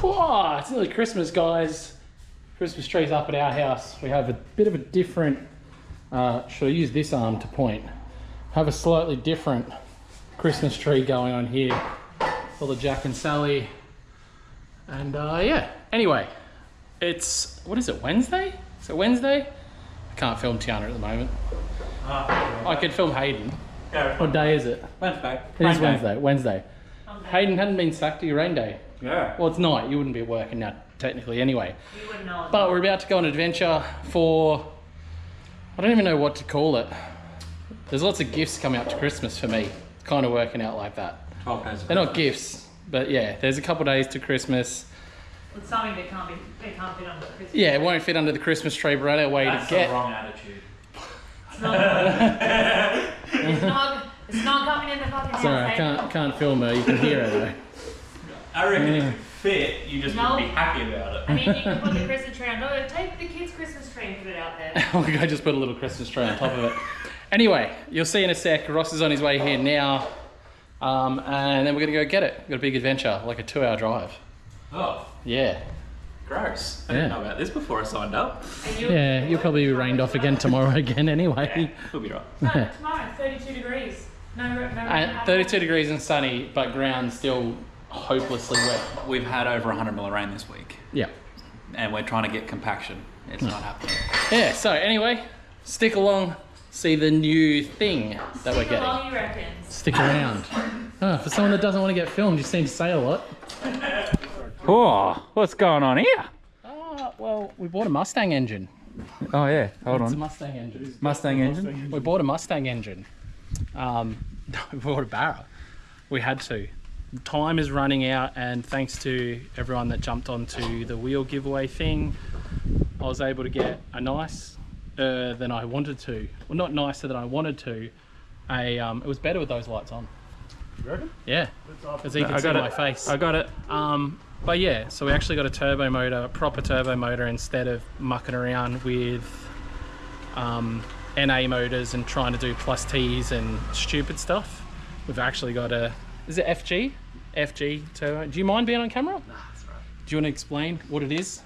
Whoa, it's nearly Christmas, guys. Christmas tree's up at our house. We have a bit of a different, should I use this arm to point? Have a slightly different Christmas tree going on here for the Jack and Sally. And yeah, anyway, it's, what is it, Wednesday? Is it Wednesday? I can't film Tiana at the moment. I could film Hayden. Yeah. What day is it? Wednesday. It is Wednesday. Wednesday. Hayden hadn't been sacked to your rain day. Yeah. Well, it's night. You wouldn't be working now, technically, anyway. You wouldn't know. But we're about to go on an adventure for, I don't even know what to call it. There's lots of gifts coming up to Christmas for me. It's kind of working out like that. 12 days. They're not gifts, but yeah, there's a couple of days to Christmas. It's something that can't fit under the Christmas. Yeah, it won't fit under the Christmas tree, but right away to That's get. the wrong attitude. It's not coming in the fucking house. Sorry, I can't film her. You can hear her though. I reckon Yeah. if it fit, you just No. wouldn't be happy about it. I mean, you can put the Christmas tree on. No, take the kids' Christmas tree and put it out there. I just put a little Christmas tree on top of it. Anyway, you'll see in a sec. Ross is on his way here now, and then we're gonna go get it. We've got a big adventure, like a 2-hour drive. Oh, Yeah. gross. I didn't Yeah. know about this before I signed up. Yeah, you'll probably be rained off again tomorrow again anyway. Yeah, we'll be right. No, tomorrow, 32 degrees. No, And 32 degrees and sunny, but ground still hopelessly wet. We've had over 100 mil of rain this week, Yeah. and we're trying to get compaction. It's not happening. Yeah, so anyway, stick along, see the new thing that we're getting. Long, you reckon? Stick around. Oh, for someone that doesn't want to get filmed, you seem to say a lot. Oh, what's going on here? Well, we bought a Mustang engine. Oh yeah, hold It's a on. Mustang engine. Mustang engine? We bought a Mustang engine. We bought a Barra. We had to. Time is running out, and thanks to everyone that jumped onto the wheel giveaway thing, I was able to get a nice than I wanted to. Well, not nicer than I wanted to. It was better with those lights on. You reckon? Yeah, as you can see my face. I got it. But yeah, so we actually got a turbo motor, a proper turbo motor, instead of mucking around with NA motors and trying to do plus T's and stupid stuff. We've actually got a, is it FG? FG turbo. Do you mind being on camera? Nah, that's right. Do you want to explain what it is?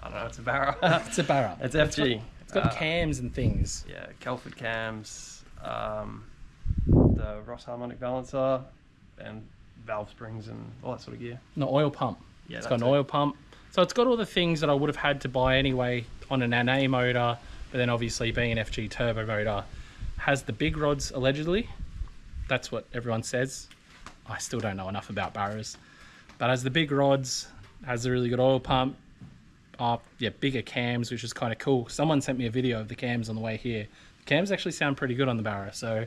I don't know, it's a Barra. It's a Barra. It's FG. It's got cams and things. Yeah, Kelford cams, the Ross harmonic balancer, and valve springs and all that sort of gear. No, oil pump. Yeah, It's got an that's it. oil pump. So it's got all the things that I would have had to buy anyway on an NA motor, but then obviously being an FG turbo motor, has the big rods allegedly. That's what everyone says. I still don't know enough about Barras. But has the big rods, has a really good oil pump, yeah, bigger cams, which is kind of cool. Someone sent me a video of the cams on the way here. The cams actually sound pretty good on the Barra. So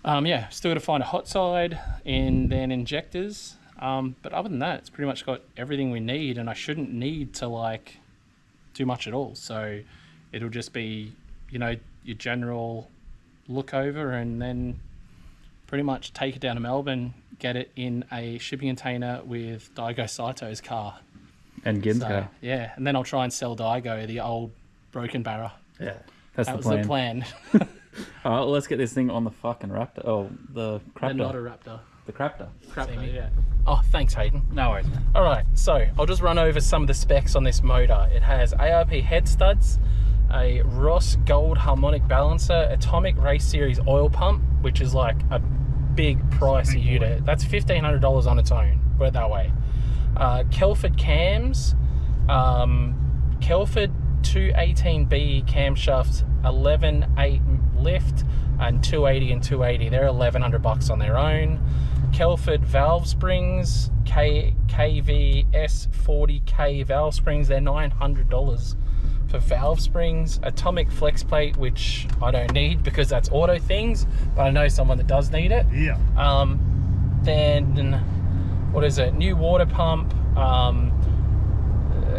yeah, still got to find a hot side and then injectors. But other than that, it's pretty much got everything we need, and I shouldn't need to like do much at all. So it'll just be, you know, your general look over, and then pretty much take it down to Melbourne, get it in a shipping container with Daigo Saito's car. And Gin's So, yeah, and then I'll try and sell Daigo the old broken Barra. Yeah. That's That the was plan. the plan. All right, well, let's get this thing on the fucking Raptor. Oh, the They're not a Craptor. Raptor. The Craptor. Craptor, yeah. Oh, thanks, Hayden. No worries. All right, so I'll just run over some of the specs on this motor. It has ARP head studs, a Ross Gold harmonic balancer, Atomic Race Series oil pump, which is like a big price a unit. That's $1,500 on its own, put it that way. Kelford cams, Kelford 218B camshafts, 11.8 lift, and 280 and 280. They're $1,100 on their own. Kelford valve springs, KVS 40K valve springs. They're $900 for valve springs. Atomic flex plate, which I don't need because that's auto things, but I know someone that does need it. Yeah. Then what is it? New water pump.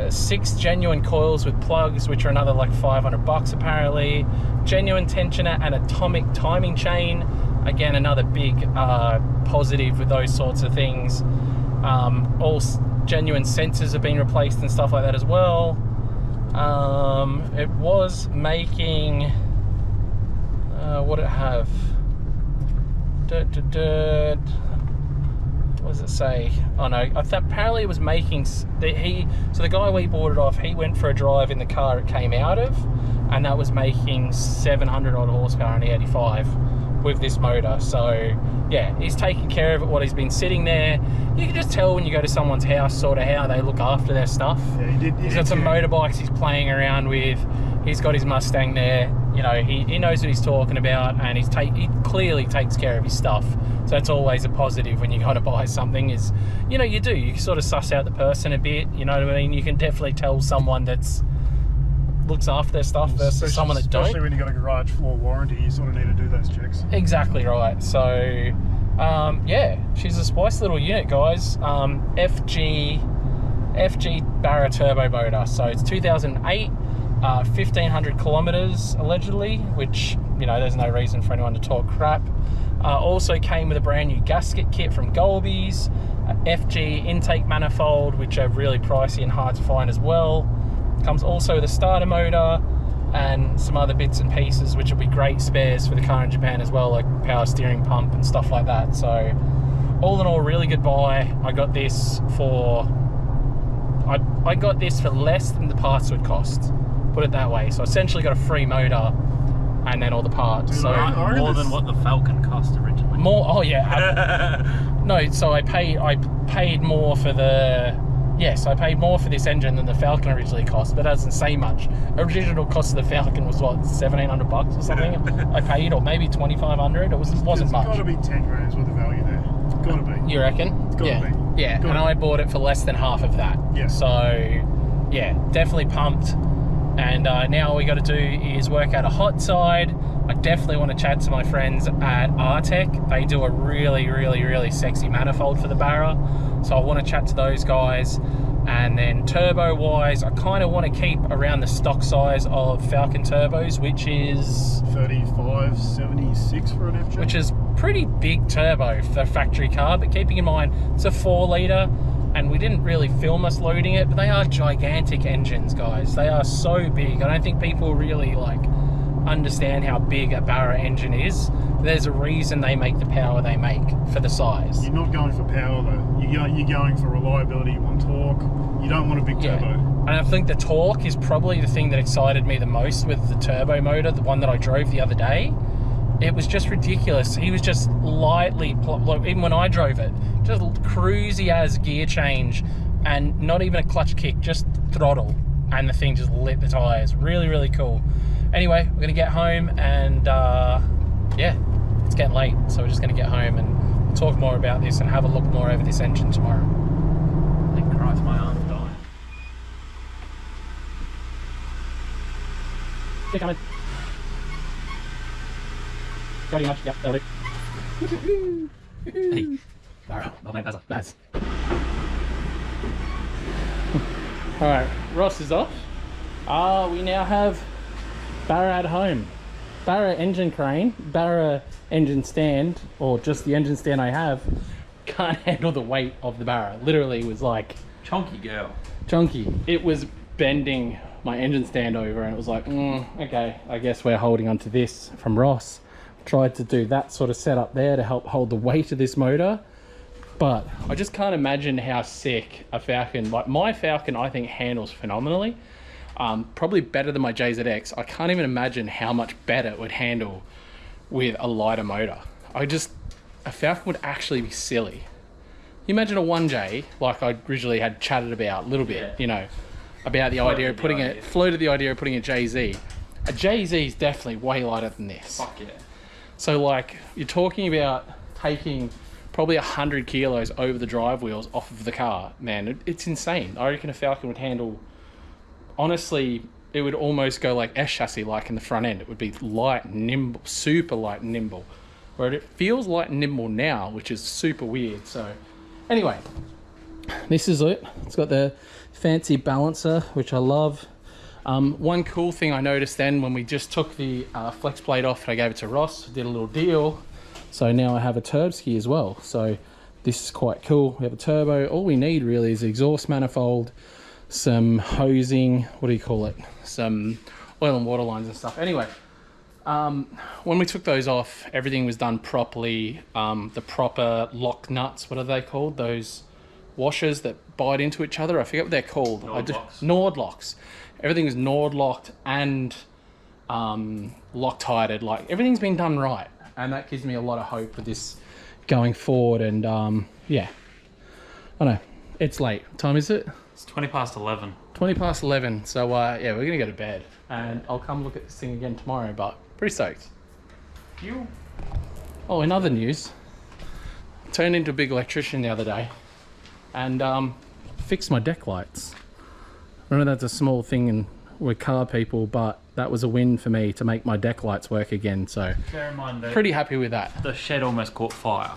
6 genuine coils with plugs, which are another like $500 apparently. Genuine tensioner and atomic timing chain. Again, another big positive with those sorts of things. All genuine sensors have been replaced and stuff like that as well. It was making what did it have? What what does it say? Oh no, apparently it was making, so the guy we bought it off, he went for a drive in the car it came out of, and that was making 700 odd horsepower on the 85 with this motor. So yeah, he's taking care of it while he's been sitting there. You can just tell when you go to someone's house sort of how they look after their stuff. Yeah, he's got some motorbikes he's playing around with. He's got his Mustang there. You know, he knows what he's talking about, and he clearly takes care of his stuff. So that's always a positive when you go to buy something is, you know, you sort of suss out the person a bit, you know what I mean? You can definitely tell someone that's looks after their stuff versus someone that don't. Especially when you've got a garage floor warranty, you sort of need to do those checks. Exactly right. So, yeah, she's a spicy little unit, guys. FG Barra turbo motor. So it's 2008, 1,500 kilometers allegedly, which, you know, there's no reason for anyone to talk crap. Also came with a brand new gasket kit from Golby's, FG intake manifold, which are really pricey and hard to find as well. Comes also with a starter motor and some other bits and pieces, which will be great spares for the car in Japan as well, like power steering pump and stuff like that. So all in all, really good buy. I got this for I got this for less than the parts would cost, put it that way. So essentially got a free motor and then all the parts. Dude, so More than what the Falcon cost originally. more. Oh yeah. No, so I paid more for the. Yes, I paid more for this engine than the Falcon originally cost, but that doesn't say much. Original cost of the Falcon was what, $1,700 or something? I paid, or maybe $2,500. It wasn't much. It's got to be 10 grams worth of value there. It's got to be. You reckon? It's got yeah. to be. Yeah, Gotta and I bought it for less than half of that. Yeah. So, yeah, definitely pumped. And now all we got to do is work out a hot side. I definitely want to chat to my friends at Artec. They do a really, really, really sexy manifold for the Barra. So I want to chat to those guys. And then turbo wise, I kind of want to keep around the stock size of Falcon turbos, which is 3576 for an FJ. which is pretty big turbo for a factory car, but keeping in mind it's a 4 litre, and we didn't really film us loading it, but they are gigantic engines, guys. They are so big. I don't think people really like understand how big a Barra engine is. There's a reason they make the power they make for the size. You're not going for power though. You're going for reliability. You want torque. You don't want a big turbo. And I think the torque is probably the thing that excited me the most with the turbo motor, the one that I drove the other day. It was just ridiculous. He was just lightly, like even when I drove it, just cruisy as gear change, and not even a clutch kick, just throttle, and the thing just lit the tires. Really, really cool. Anyway, we're gonna get home, and yeah, it's getting late, so we're just gonna get home and we'll talk more about this and have a look more over this engine tomorrow. Thank Christ, my arm's dying. Keep coming. Very much, yep, that'll do. Hey, Barra, I'll make that. Nice. Alright, Ross is off. We now have Barra at home. Barra engine crane, Barra engine stand, or just the engine stand I have, can't handle the weight of the Barra. Literally was like... Chonky girl. chunky. It was bending my engine stand over, and it was like, okay, I guess we're holding onto this from Ross. Tried to do that sort of setup there to help hold the weight of this motor, but I just can't imagine how sick a Falcon, like my Falcon, I think handles phenomenally. Probably better than my JZX. I can't even imagine how much better it would handle with a lighter motor. A Falcon would actually be silly. You imagine a 1J, like I originally had chatted about a little bit, you know, about the idea of putting it, floated the idea of putting a JZ. A JZ is definitely way lighter than this. Fuck yeah. So like, you're talking about taking probably 100 kilos over the drive wheels off of the car. Man, it's insane. I reckon a Falcon would handle, honestly, it would almost go like S chassis like in the front end. It would be light and nimble, super light and nimble. Where it feels light and nimble now, which is super weird. So anyway, this is it. It's got the fancy balancer, which I love. One cool thing I noticed then when we just took the flex plate off and I gave it to Ross, did a little deal. So now I have a turb ski as well. So this is quite cool. We have a turbo. All we need really is the exhaust manifold, some hosing, what do you call it? Some oil and water lines and stuff. Anyway, When we took those off, everything was done properly. The proper lock nuts, what are they called? Those washers that bite into each other. I forget what they're called. Nord locks. Everything was Nord locked and Loctited. Like, everything's been done right, and that gives me a lot of hope with this going forward. And yeah, I know it's late. What time is it? It's 20 past 11. 20 past 11. So yeah, we're gonna go to bed, and I'll come look at this thing again tomorrow. But pretty stoked. You? Oh, in other news, turned into a big electrician the other day, and fixed my deck lights. I know that's a small thing and we're car people, but that was a win for me to make my deck lights work again. So Bear in mind that pretty happy with that. the shed almost caught fire.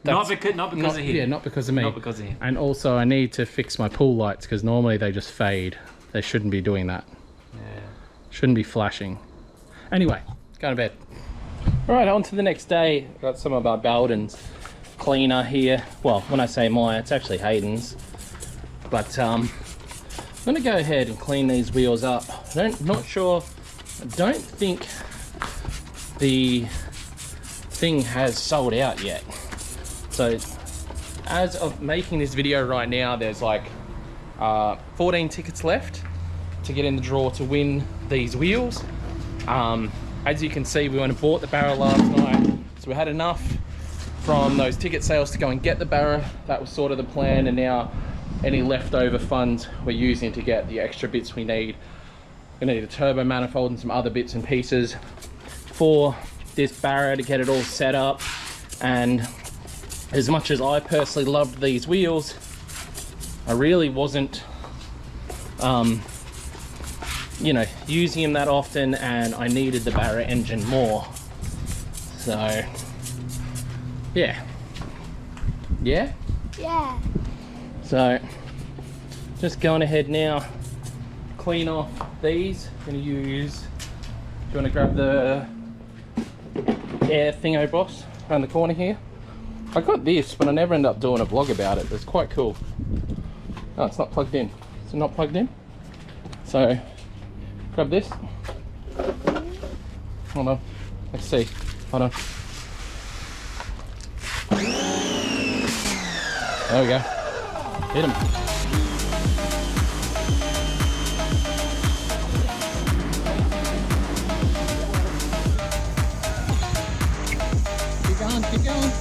Not because of him. Yeah, not because of me. Not because of him. And also I need to fix my pool lights because normally they just fade. They shouldn't be doing that. Yeah. Shouldn't be flashing. Anyway, go to bed. All right, on to the next day. Got some of our Belden's cleaner here. Well, when I say mine, it's actually Hayden's. But I'm gonna go ahead and clean these wheels up. Not sure. I don't think the thing has sold out yet. So as of making this video right now, there's like 14 tickets left to get in the draw to win these wheels. As you can see, we went and bought the barrow last night, so we had enough from those ticket sales to go and get the barrow. That was sort of the plan, and now any leftover funds we're using to get the extra bits we need. We're gonna need a turbo manifold and some other bits and pieces for this barrow to get it all set up. And as much as I personally loved these wheels, I really wasn't you know, using them that often, and I needed the barrow engine more. So yeah. So just going ahead now, clean off these. Gonna use, do you want to grab the air thingo boss around the corner here? I got this, but I never end up doing a vlog about it. It's quite cool. Oh, it's not plugged in. Is it not plugged in? So grab this. Hold on. Let's see. Hold on. There we go. Hit him. Keep going, keep going.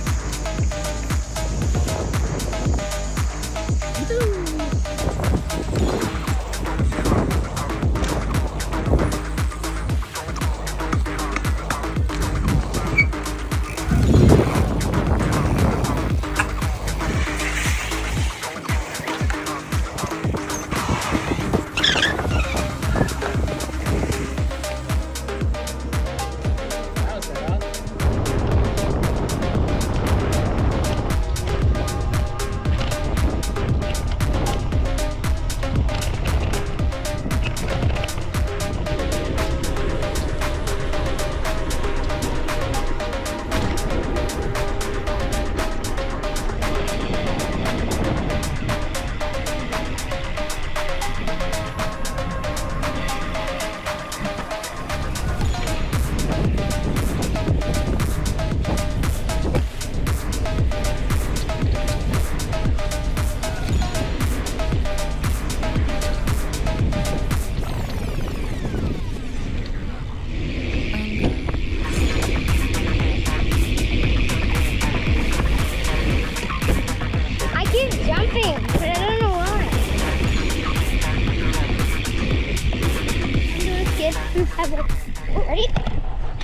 Ready?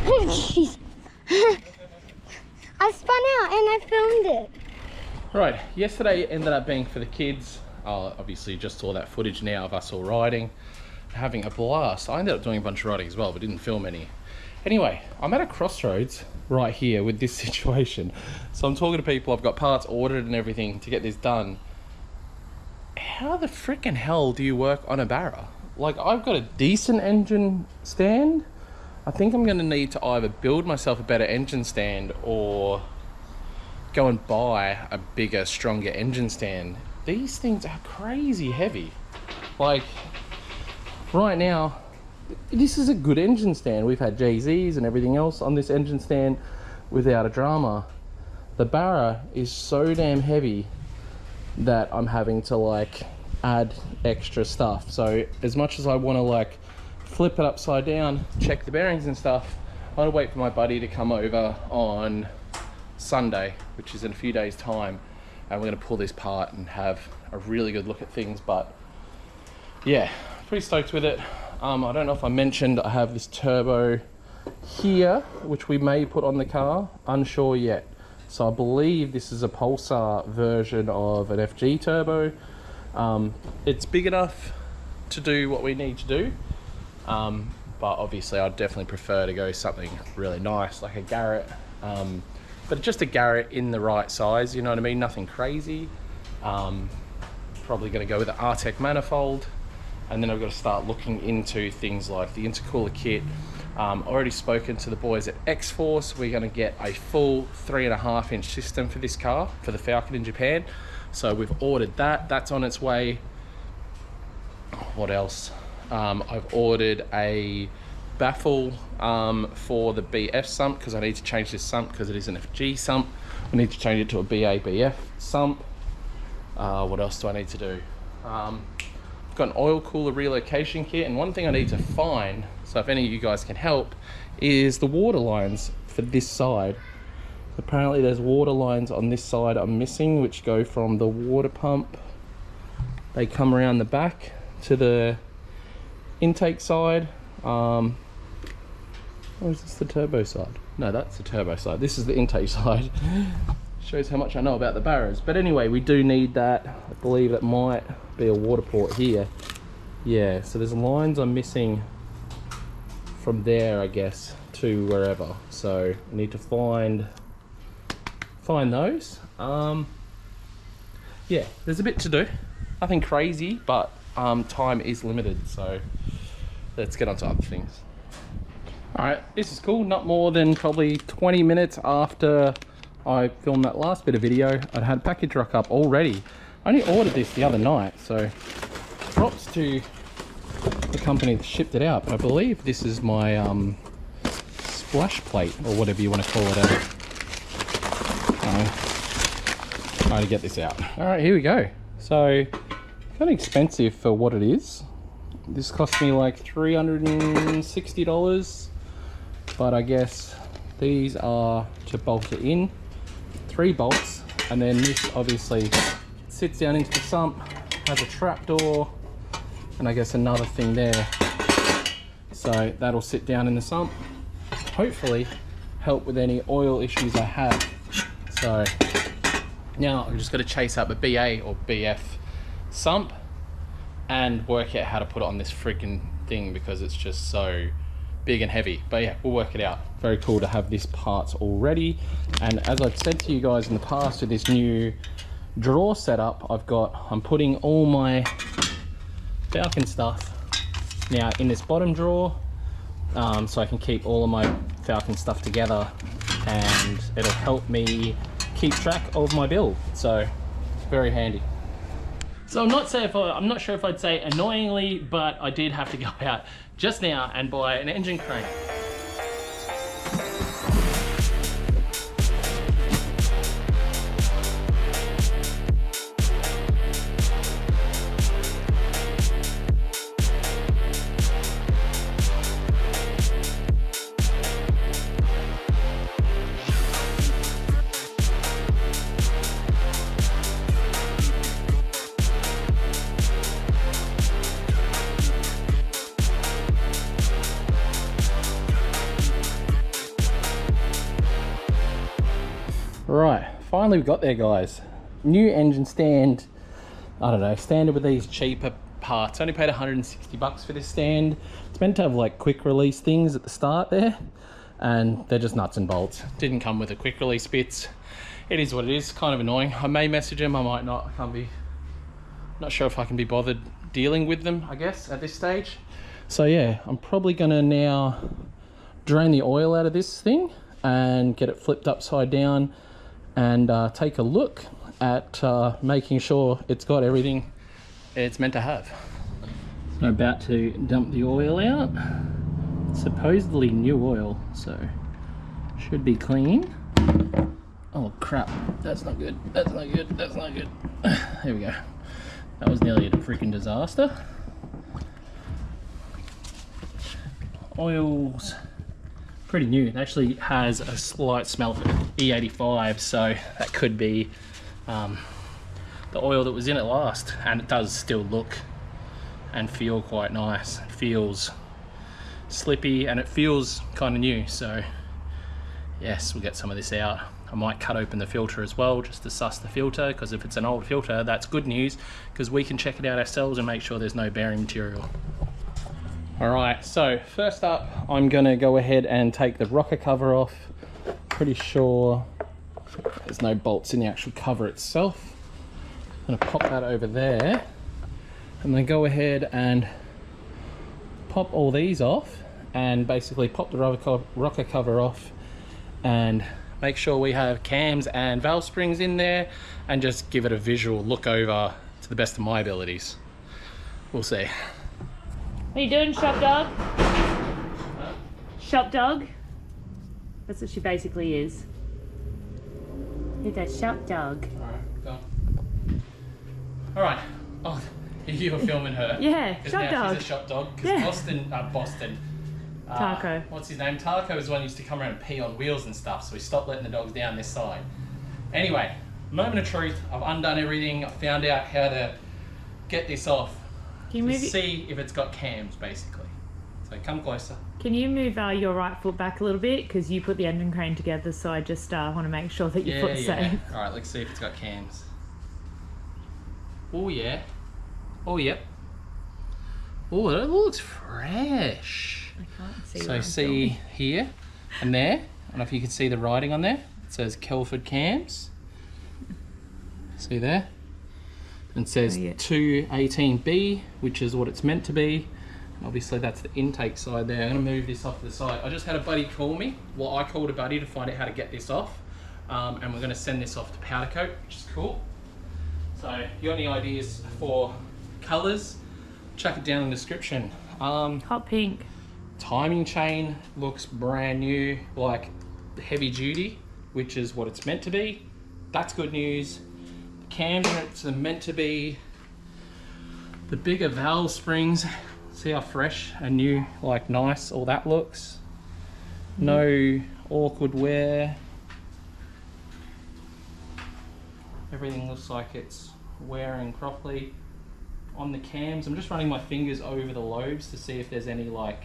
Oh, jeez. I spun out and I filmed it. Right, yesterday ended up being for the kids. Obviously just saw that footage now of us all riding, having a blast. I ended up doing a bunch of riding as well, but didn't film any. Anyway, I'm at a crossroads right here with this situation. So I'm talking to people, I've got parts ordered and everything to get this done. How the frickin' hell do you work on a barrow? Like, I've got a decent engine stand. I think I'm gonna need to either build myself a better engine stand or go and buy a bigger, stronger engine stand. These things are crazy heavy. Like, right now, this is a good engine stand. We've had JZs and everything else on this engine stand without a drama. The Barra is so damn heavy that I'm having to like add extra stuff. So as much as I want to like flip it upside down, check the bearings and stuff, I want to wait for my buddy to come over on Sunday, which is in a few days time, and we're going to pull this apart and have a really good look at things. But yeah, pretty stoked with it. I don't know if I mentioned I have this turbo here, which we may put on the car, unsure yet. So I believe this is a Pulsar version of an FG turbo. It's big enough to do what we need to do, but obviously I'd definitely prefer to go something really nice like a Garrett, but just a Garrett in the right size, you know what I mean, nothing crazy. Probably going to go with the Artec manifold, and then I've got to start looking into things like the intercooler kit. Already spoken to the boys at X-Force. We're going to get a full 3.5-inch system for this car, for the Falcon in Japan. So we've ordered that. That's on its way. What else? I've ordered a baffle for the BF sump, because I need to change this sump because it is an FG sump. I need to change it to a BABF sump. What else do I need to do? I've got an oil cooler relocation kit, and one thing I need to find, so if any of you guys can help, is the water lines for this side. Apparently there's water lines on this side I'm missing, which go from the water pump. They come around the back to the intake side. Or is this the turbo side? No, that's the turbo side. This is the intake side. Shows how much I know about the Barras. But anyway, we do need that. I believe that might be a water port here. Yeah, so there's lines I'm missing from there, I guess, to wherever. So I need to find those. Yeah, there's a bit to do. Nothing crazy, but time is limited, so let's get on to other things. Alright, this is cool. Not more than probably 20 minutes after I filmed that last bit of video, I'd had a package rock up already. I only ordered this the other night, so props to the company that shipped it out. But I believe this is my splash plate, or whatever you want to call it. Trying to get this out. Alright, here we go. So, kind of expensive for what it is. This cost me like $360, but I guess these are to bolt it in. 3 bolts, and then this obviously sits down into the sump, has a trap door, and I guess another thing there. So that'll sit down in the sump, hopefully help with any oil issues I have. So now I'm just going to chase up a BA or BF sump and work out how to put it on this freaking thing, because it's just so big and heavy. But yeah, we'll work it out. Very cool to have this parts already. And as I've said to you guys in the past, with this new drawer setup I'm putting all my Falcon stuff now in this bottom drawer, so I can keep all of my Falcon stuff together, and it'll help me keep track of my build. So it's very handy. So I'm not sure if I'd say annoyingly, but I did have to go out just now and buy an engine crane. Right, finally we got there, guys. New engine stand. I don't know, standard with these cheaper parts. Only paid 160 bucks for this stand. It's meant to have like quick release things at the start there, and they're just nuts and bolts. Didn't come with a quick release bits. It is what it is, kind of annoying. I may message them, I might not. Not sure if I can be bothered dealing with them, I guess, at this stage. So yeah, I'm probably gonna now drain the oil out of this thing and get it flipped upside down, and take a look at making sure it's got everything it's meant to have. I'm about to dump the oil out. Supposedly new oil, so should be clean. Oh crap, that's not good, that's not good, that's not good. There we go. That was nearly a freaking disaster. Oil's pretty new. It actually has a slight smell of E85, so that could be the oil that was in it last, and it does still look and feel quite nice. It feels slippy and it feels kind of new, so yes, we'll get some of this out. I might cut open the filter as well just to suss the filter, because if it's an old filter, that's good news because we can check it out ourselves and make sure there's no bearing material. Alright, so first up I'm going to go ahead and take the rocker cover off. Pretty sure there's no bolts in the actual cover itself. I'm going to pop that over there and then go ahead and pop all these off and basically pop the rocker cover off and make sure we have cams and valve springs in there and just give it a visual look over to the best of my abilities. We'll see. What are you doing, shop dog? Shop dog? That's what she basically is. You're that shop dog. Alright, go. Alright. Oh, you were filming her. Yeah, 'Cause shop now dog. she's a shop dog. Because Yeah. Boston. Taco. What's his name? Taco was the one who used to come around and pee on wheels and stuff, so we stopped letting the dogs down this side. Anyway, moment of truth. I've undone everything. I found out how to get this off. Can you move To see if it's got cams, basically. So come closer. Can you move your right foot back a little bit? Because you put the engine crane together, so I just want to make sure that your foot's safe. Alright, let's see if it's got cams. Oh yeah. Oh yep. Oh, it looks fresh. I can't see. So see here and there. I don't know if you can see the writing on there. It says Kelford cams. See there? And it says 218B, which is what it's meant to be. And obviously that's the intake side there. I'm going to move this off to the side. I just had a buddy call me. Well, I called a buddy to find out how to get this off. And we're going to send this off to powder coat, which is cool. So if you got any ideas for colours, chuck it down in the description. Hot pink. Timing chain looks brand new, like heavy duty, which is what it's meant to be. That's good news. The cam units are meant to be. The bigger valve springs, see how fresh and new, like nice all that looks. No awkward wear. Everything looks like it's wearing properly. On the cams, I'm just running my fingers over the lobes to see if there's any like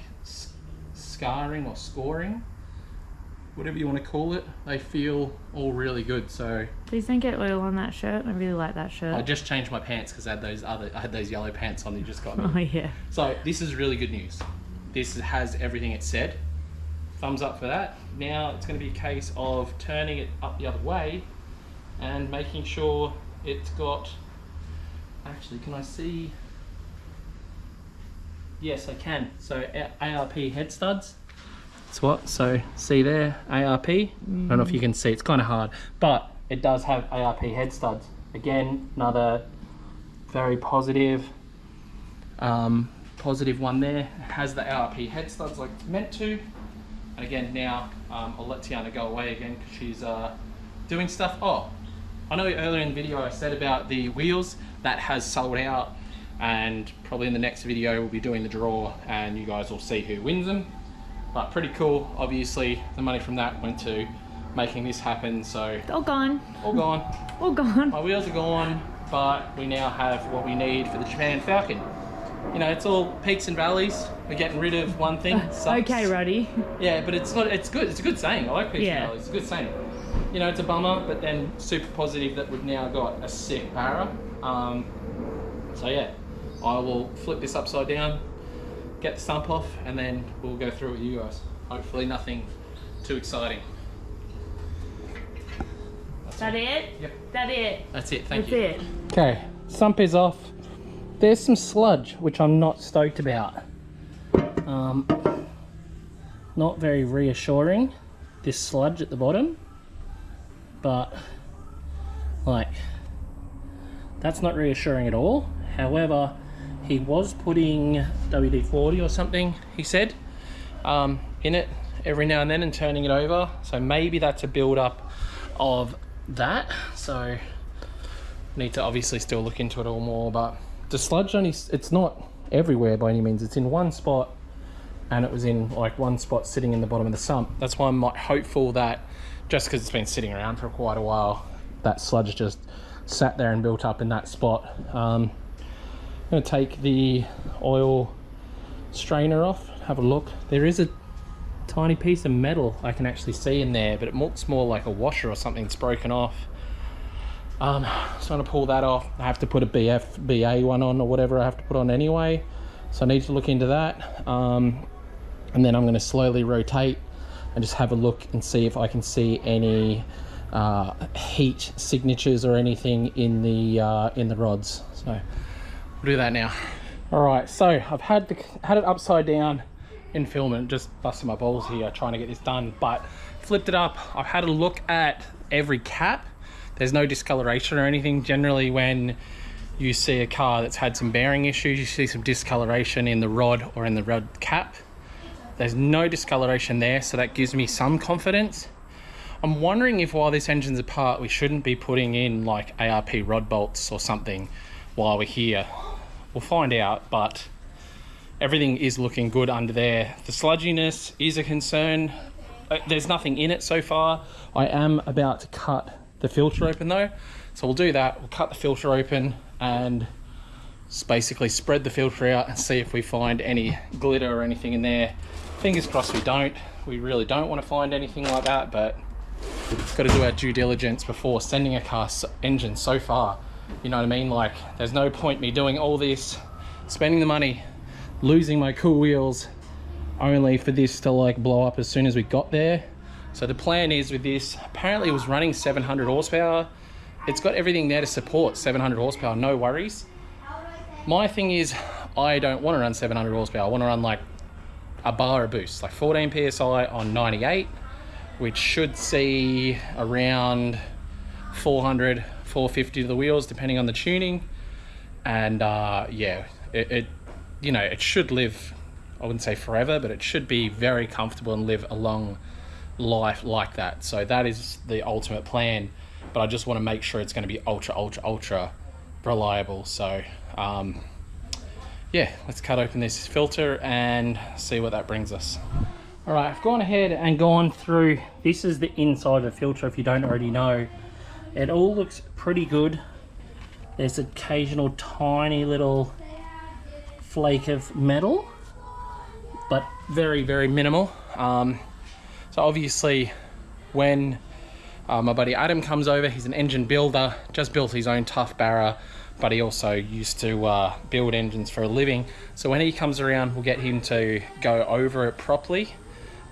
scarring or scoring, whatever you want to call it. They feel all really good. So Please don't get oil on that shirt. I really like that shirt. I just changed my pants because I had those yellow pants on. You just got me. Oh yeah. So this is really good news. This has everything it said. Thumbs up for that. Now it's going to be a case of turning it up the other way and making sure it's got. Actually, can I see? Yes, I can. So ARP head studs. That's what. So see there, ARP. I don't know if you can see. It's kind of hard, but it does have ARP head studs. Again, another very positive, positive one there. It has the ARP head studs like it's meant to. And again, now I'll let Tiana go away again because she's doing stuff. Oh, I know earlier in the video I said about the wheels. That has sold out, and probably in the next video we'll be doing the draw and you guys will see who wins them. But pretty cool. Obviously the money from that went to making this happen, so All gone. all gone. All gone. My wheels are gone, but we now have what we need for the Japan Falcon. You know, it's all peaks and valleys. We're getting rid of one thing. Sucks. Okay, Roddy. Yeah, but it's not. It's good. It's a good saying. I like peaks Yeah. and valleys. It's a good saying. You know, it's a bummer, but then super positive that we've now got a sick para. So yeah, I will flip this upside down, get the sump off, and then we'll go through it with you guys. Hopefully nothing too exciting. That it? Yep. That it? That's it. Thank That's you. it. Okay, sump is off. There's some sludge, which I'm not stoked about. Not very reassuring, this sludge at the bottom, but like, that's not reassuring at all. However, he was putting WD-40 or something, he said, in it every now and then and turning it over. So maybe that's a build up of that. So need to obviously still look into it all more, but the sludge only, it's not everywhere by any means. It's in one spot, and it was in like one spot sitting in the bottom of the sump. That's why I'm hopeful that just because it's been sitting around for quite a while, that sludge just sat there and built up in that spot. I'm going to take the oil strainer off, have a look. There is a tiny piece of metal I can actually see in there, but it looks more like a washer or something that's broken off. So I'm going to pull that off. I have to put a BA one on, or whatever I have to put on anyway, so I need to look into that. And then I'm going to slowly rotate and just have a look and see if I can see any heat signatures or anything in the rods. So we'll do that now. All right, so I've had it upside down in filming, just busting my balls here trying to get this done, but flipped it up. I've had a look at every cap. There's no discoloration or anything. Generally, when you see a car that's had some bearing issues, you see some discoloration in the rod or in the rod cap. There's no discoloration there, so that gives me some confidence. I'm wondering if while this engine's apart, we shouldn't be putting in like ARP rod bolts or something while we're here. We'll find out, but everything is looking good under there. The sludginess is a concern. There's nothing in it so far. I am about to cut the filter open though, so we'll do that. We'll cut the filter open and basically spread the filter out and see if we find any glitter or anything in there. Fingers crossed we don't. We really don't want to find anything like that, but we've got to do our due diligence before sending a car engine so far. You know what I mean? Like, there's no point me doing all this, spending the money, losing my cool wheels, only for this to like blow up as soon as we got there. So the plan is with this, apparently it was running 700 horsepower. It's got everything there to support 700 horsepower, no worries. My thing is, I don't want to run 700 horsepower. I want to run like a bar of boost, like 14 PSI on 98, which should see around 400, 450 to the wheels, depending on the tuning. And yeah, it you know, it should live, I wouldn't say forever, but it should be very comfortable and live a long life like that. So that is the ultimate plan, but I just want to make sure it's going to be ultra reliable. So yeah, let's cut open this filter and see what that brings us. All right, I've gone ahead and gone through, this is the inside of the filter if you don't already know. It all looks pretty good. There's occasional tiny little flake of metal, but very minimal. So obviously when my buddy Adam comes over, he's an engine builder, just built his own tough barra, but he also used to build engines for a living. So when he comes around, we'll get him to go over it properly.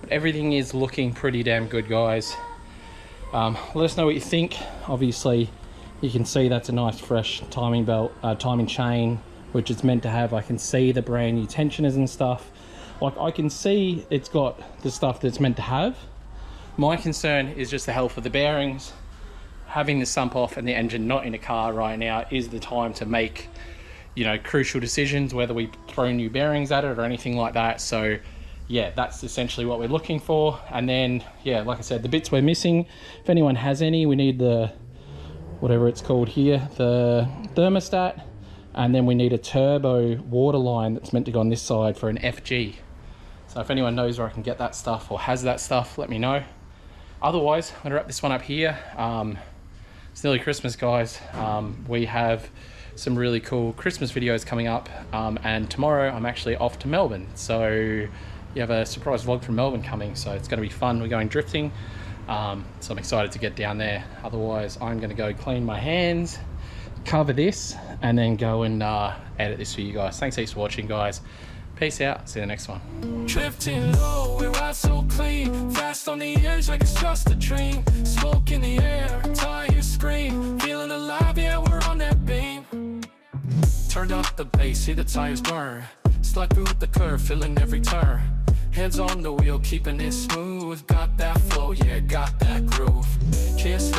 But everything is looking pretty damn good, guys. Let us know what you think. Obviously, you can see that's a nice fresh timing belt, timing chain, which it's meant to have. I can see the brand new tensioners and stuff. Like, I can see it's got the stuff that's meant to have. My concern is just the health of the bearings. Having the sump off and the engine not in a car right now is the time to make, you know, crucial decisions, whether we throw new bearings at it or anything like that. So yeah, that's essentially what we're looking for. And then, yeah, like I said, the bits we're missing, if anyone has any, we need the, whatever it's called here, the thermostat, and then we need a turbo water line that's meant to go on this side for an FG. So if anyone knows where I can get that stuff or has that stuff, let me know. Otherwise, I'm gonna wrap this one up here. It's nearly Christmas, guys. We have some really cool Christmas videos coming up, and tomorrow I'm actually off to Melbourne. So you have a surprise vlog from Melbourne coming, so it's gonna be fun. We're going drifting, so I'm excited to get down there. Otherwise, I'm gonna go clean my hands, cover this, and then go and edit this for you guys. Thanks heaps for watching, guys. Peace out, see you in the next one. Drifting low, we ride so clean, fast on the edge like it's just a dream. Smoke in the air, tires scream, feeling alive, yeah, we're on that beam. Turned up the bass, see the tires burn, slide through the curve, feeling every turn. Hands on the wheel, keeping it smooth, got that flow, yeah, got that groove. Kiss